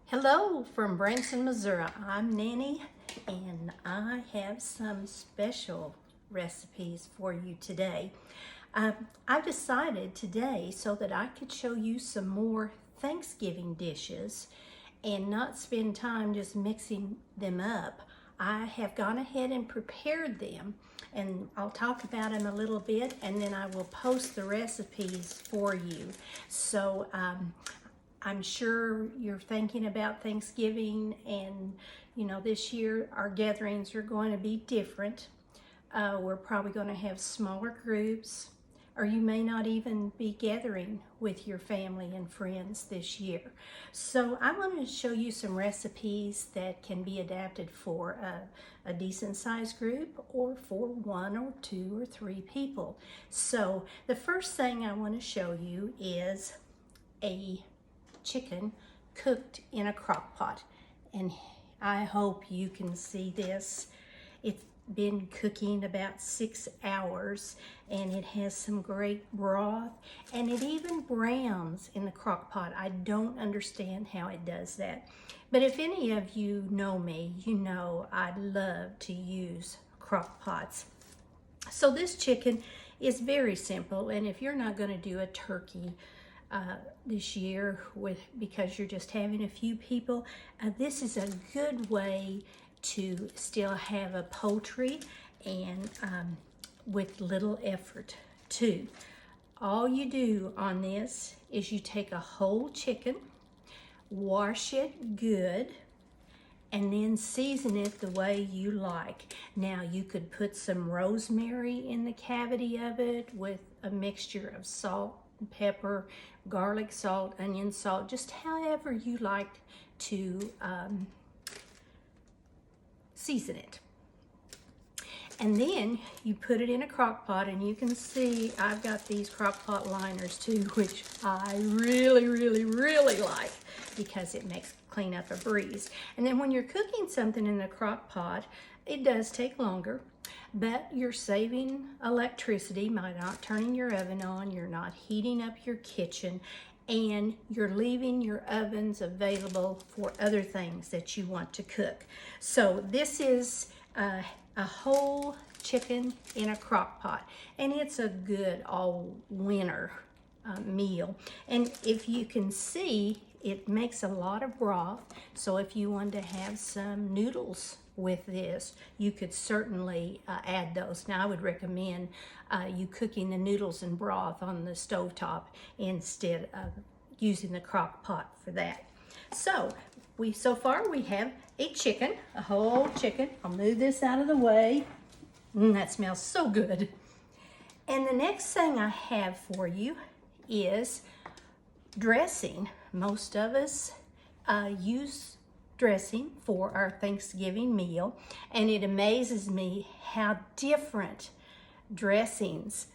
Hello from Branson, Missouri. I'm Nanny, and I have some special recipes for you today. I decided today so that I could show you some more Thanksgiving dishes and not spend time just mixing them up. I have gone ahead and prepared them, and I'll talk about them a little bit, and then I will post the recipes for you. So I'm sure you're thinking about Thanksgiving, and this year our gatherings are going to be different. We're probably going to have smaller groups, or you may not even be gathering with your family and friends this year. So I'm going to show you some recipes that can be adapted for a decent sized group or for 1 or 2 or 3 people. So the first thing I want to show you is a chicken cooked in a crock pot, and I hope you can see this. It's been cooking about 6 hours, and it has some great broth, and it even browns in the crock pot. I don't understand how it does that, but if any of you know me, you know I love to use crock pots. So this chicken is very simple, and if you're not going to do a turkey this year because you're just having a few people, this is a good way to still have a poultry and with little effort too. All you do on this is you take a whole chicken, wash it good, and then season it the way you like. Now you could put some rosemary in the cavity of it with a mixture of salt, pepper, garlic salt, onion salt, just however you like to season it. And then you put it in a crock pot, and you can see I've got these crock pot liners too, which I really like because it makes cleanup a breeze. And then when you're cooking something in the crock pot, it does take longer, but you're saving electricity by not turning your oven on, you're not heating up your kitchen, and you're leaving your ovens available for other things that you want to cook. So this is a whole chicken in a crock pot, and it's a good all winter meal. And if you can see, it makes a lot of broth, so if you want to have some noodles with this, you could certainly add those. Now I would recommend you cooking the noodles and broth on the stovetop instead of using the crock pot for that. So far we have a chicken, a whole chicken. I'll move this out of the way. That smells so good. And the next thing I have for you is dressing. Most of us use dressing for our Thanksgiving meal, and it amazes me how different dressings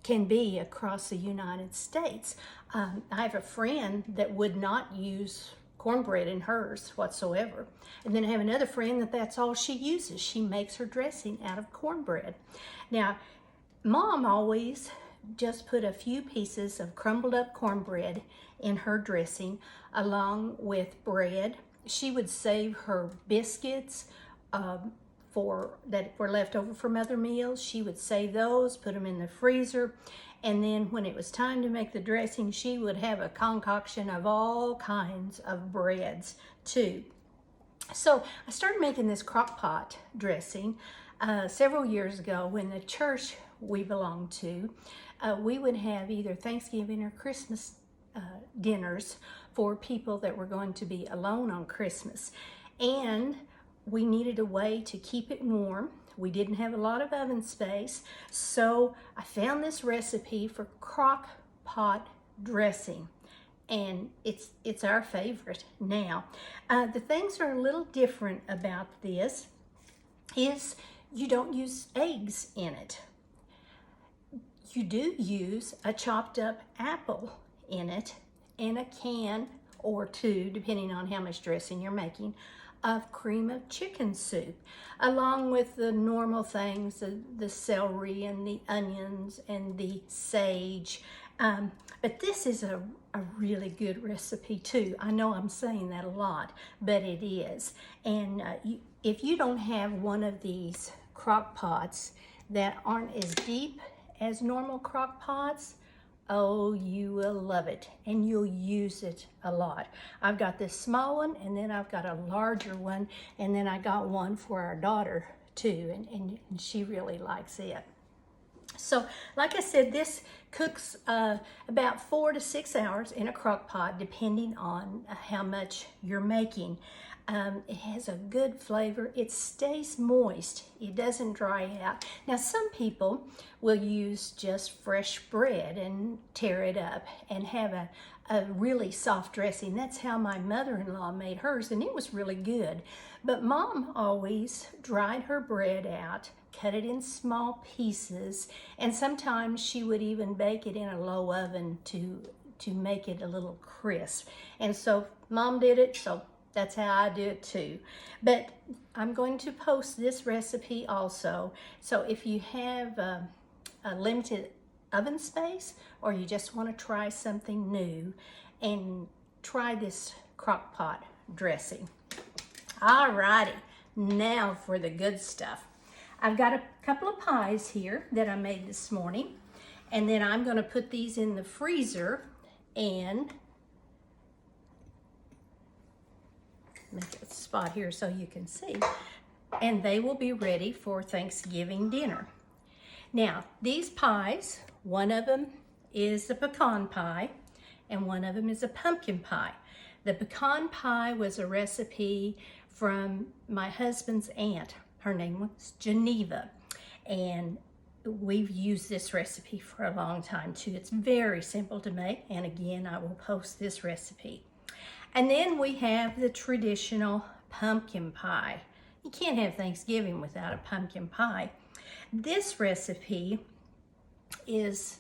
can be across the United States. I have a friend that would not use cornbread in hers whatsoever, and then I have another friend that's all she uses. She makes her dressing out of cornbread. Now, Mom always just put a few pieces of crumbled up cornbread in her dressing along with bread. She would save her biscuits that were left over from other meals. She would save those, put them in the freezer, and then when it was time to make the dressing, she would have a concoction of all kinds of breads too. So I started making this crock pot dressing several years ago. When the church we belonged to, we would have either Thanksgiving or Christmas dinners for people that were going to be alone on Christmas, and we needed a way to keep it warm. We didn't have a lot of oven space, so I found this recipe for crock pot dressing, and it's our favorite now. The things that are a little different about this is you don't use eggs in it. You do use a chopped up apple in it, and a can or 2, depending on how much dressing you're making, of cream of chicken soup, along with the normal things, the celery and the onions and the sage But this is a really good recipe too. I know I'm saying that a lot, but it is. And if you don't have one of these crock pots that aren't as deep as normal crock pots, oh, you will love it, and you'll use it a lot. I've got this small one, and then I've got a larger one, and then I got one for our daughter too, and she really likes it. So, like I said, this cooks about 4 to 6 hours in a crock pot, depending on how much you're making. It has a good flavor. It stays moist. It doesn't dry out. Now, some people will use just fresh bread and tear it up and have a really soft dressing. That's how my mother-in-law made hers, and it was really good. But Mom always dried her bread out, cut it in small pieces, and sometimes she would even bake it in a low oven to make it a little crisp. And so Mom did it, so that's how I do it too. But I'm going to post this recipe also. So if you have a limited oven space, or you just want to try something new, and try this crock pot dressing. Alrighty, now for the good stuff. I've got a couple of pies here that I made this morning, and then I'm going to put these in the freezer and make a spot here so you can see, and they will be ready for Thanksgiving dinner. Now, these pies, one of them is a pecan pie and one of them is a pumpkin pie. The pecan pie was a recipe from my husband's aunt. Her name was Geneva, and we've used this recipe for a long time too. It's very simple to make, and again, I will post this recipe. And then we have the traditional pumpkin pie. You can't have Thanksgiving without a pumpkin pie. This recipe is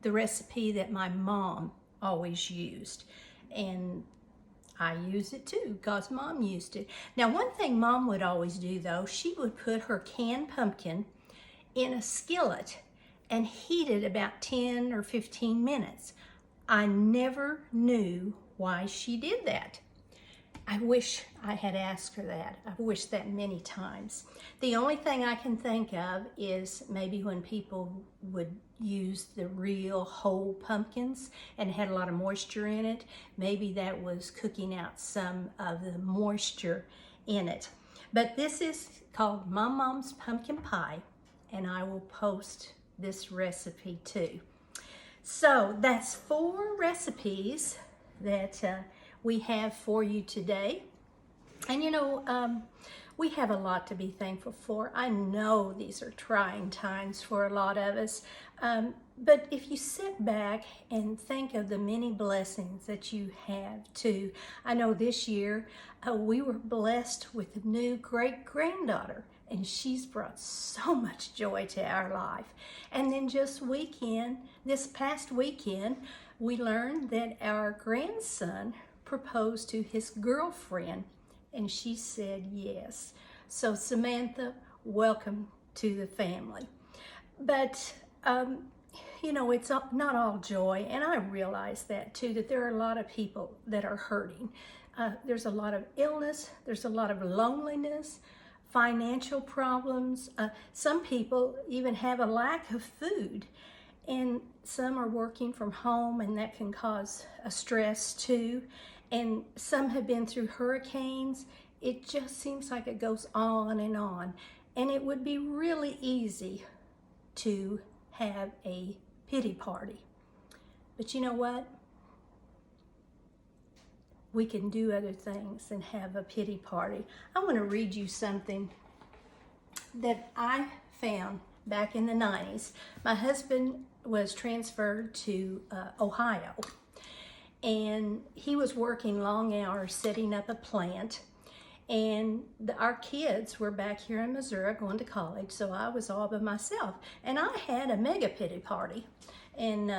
the recipe that my mom always used, and I use it too because Mom used it. Now, one thing Mom would always do though, she would put her canned pumpkin in a skillet and heat it about 10 or 15 minutes. I never knew why she did that. I wish I had asked her that. I've wished that many times. The only thing I can think of is maybe when people would use the real whole pumpkins and had a lot of moisture in it, maybe that was cooking out some of the moisture in it. But this is called my mom's pumpkin pie, and I will post this recipe too. So that's 4 recipes that we have for you today. And you know, we have a lot to be thankful for. I know these are trying times for a lot of us, but if you sit back and think of the many blessings that you have too. I know this year we were blessed with a new great-granddaughter, and she's brought so much joy to our life. And then just this past weekend, we learned that our grandson proposed to his girlfriend, and she said yes. So Samantha, welcome to the family. But you know, it's not all joy, and I realize that too, that there are a lot of people that are hurting. There's a lot of illness, there's a lot of loneliness, financial problems. Some people even have a lack of food, and some are working from home, and that can cause a stress too. And some have been through hurricanes. It just seems like it goes on, and it would be really easy to have a pity party. But you know what? We can do other things than have a pity party. I want to read you something that I found back in the 90s. My husband was transferred to Ohio, and he was working long hours setting up a plant, and our kids were back here in Missouri going to college, so I was all by myself, and I had a mega pity party, and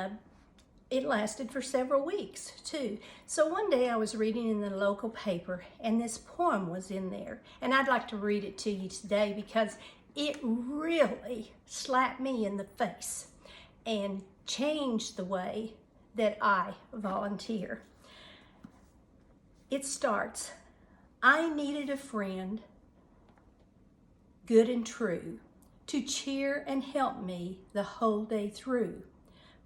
it lasted for several weeks too. So one day I was reading in the local paper, and this poem was in there, and I'd like to read it to you today because it really slapped me in the face. And change the way that I volunteer. It starts, I needed a friend, good and true, to cheer and help me the whole day through.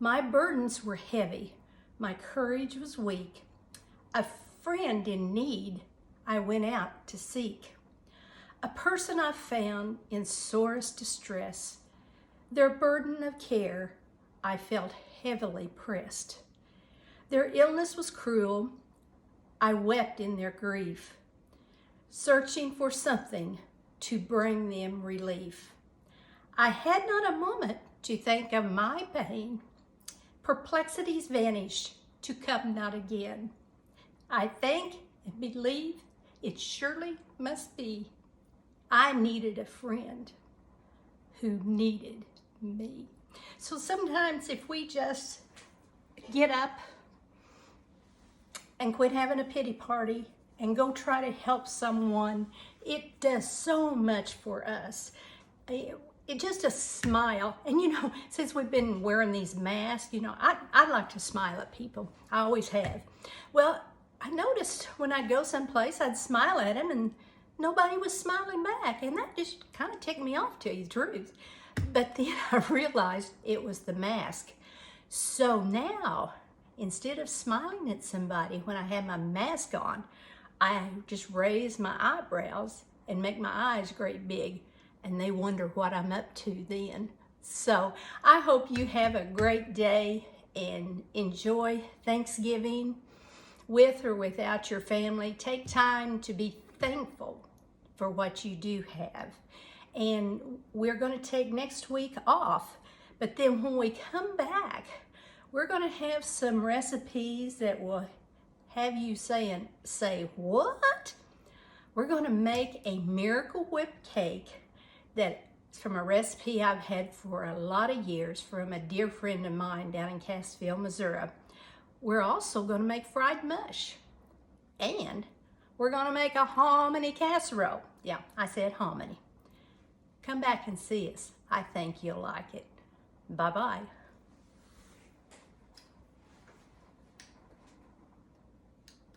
My burdens were heavy, my courage was weak. A friend in need I went out to seek. A person I found in sorest distress, their burden of care I felt heavily pressed. Their illness was cruel, I wept in their grief, searching for something to bring them relief. I had not a moment to think of my pain. Perplexities vanished to come not again. I think and believe it surely must be. I needed a friend who needed me. So sometimes if we just get up and quit having a pity party and go try to help someone, it does so much for us. It just a smile. And you know, since we've been wearing these masks, you know, I like to smile at people. I always have. Well, I noticed when I'd go someplace, I'd smile at them and nobody was smiling back. And that just kind of ticked me off, to tell you the truth. But then I realized it was the mask. So now, instead of smiling at somebody when I have my mask on, I just raise my eyebrows and make my eyes great big, and they wonder what I'm up to then. So I hope you have a great day and enjoy Thanksgiving with or without your family. Take time to be thankful for what you do have. And we're going to take next week off, but then when we come back, we're going to have some recipes that will have you say what? We're going to make a miracle whip cake that's from a recipe I've had for a lot of years from a dear friend of mine down in Cassville, Missouri. We're also going to make fried mush, and we're going to make a hominy casserole. Yeah, I said hominy. Come back and see us. I think you'll like it. Bye-bye.